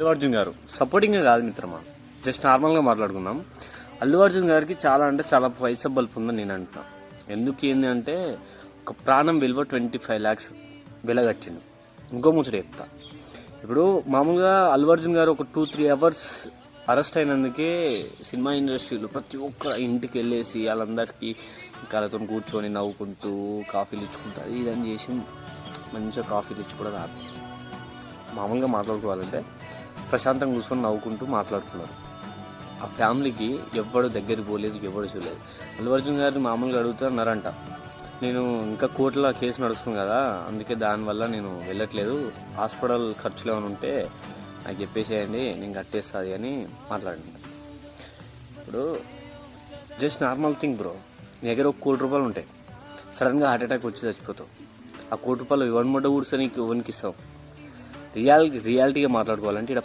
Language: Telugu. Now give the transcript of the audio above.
అల్లు అర్జున్ గారు సపోర్టింగ్ కాదు మిత్రమా, జస్ట్ నార్మల్గా మాట్లాడుకుందాం. అల్లు అర్జున్ గారికి చాలా అంటే చాలా పైసా బల్పు ఉందని నేను అంటున్నా. ఎందుకు ఏంది అంటే ఒక ప్రాణం విలువ 25 lakhs వెలగట్టిండు. ఇంకో ముచ్చట చెప్తా. ఇప్పుడు మామూలుగా అల్లు అర్జున్ గారు ఒక 2-3 hours అరెస్ట్ అయినందుకే సినిమా ఇండస్ట్రీలో ప్రతి ఒక్క ఇంటికి వెళ్ళేసి వాళ్ళందరికీ వాళ్ళతో కూర్చొని నవ్వుకుంటూ కాఫీలు ఇచ్చుకుంటూ అది ఇదని చేసి మంచిగా కాఫీలు ఇచ్చి కూడా రాదు. మామూలుగా మాట్లాడుకోవాలంటే ప్రశాంతంగా కూర్చొని నవ్వుకుంటూ మాట్లాడుతున్నారు. ఆ ఫ్యామిలీకి ఎవడు దగ్గరికి పోలేదు, ఎవడు చూడలేదు. అల్లు అర్జున్ గారిని మామూలుగా అడుగుతున్నారంట, నేను ఇంకా కోర్టులో కేసు నడుస్తుంది కదా, అందుకే దానివల్ల నేను వెళ్ళట్లేదు, హాస్పిటల్ ఖర్చులు ఏమైనా ఉంటే నాకు చెప్పేసేయండి, నేను కట్టేస్తుంది అని మాట్లాడింది. ఇప్పుడు జస్ట్ నార్మల్ థింగ్ బ్రో, నీ దగ్గర ఒక 1 కోటి రూపాయలు ఉంటాయి, సడన్గా హార్ట్ అటాక్ వచ్చి చచ్చిపోతావు. ఆ 1 కోటి రూపాయలు 1 ముడ్డ కూర్చొని నీకు ఎవరికి ఇస్తావు? రియాలిటీగా మాట్లాడుకోవాలంటే ఇక్కడ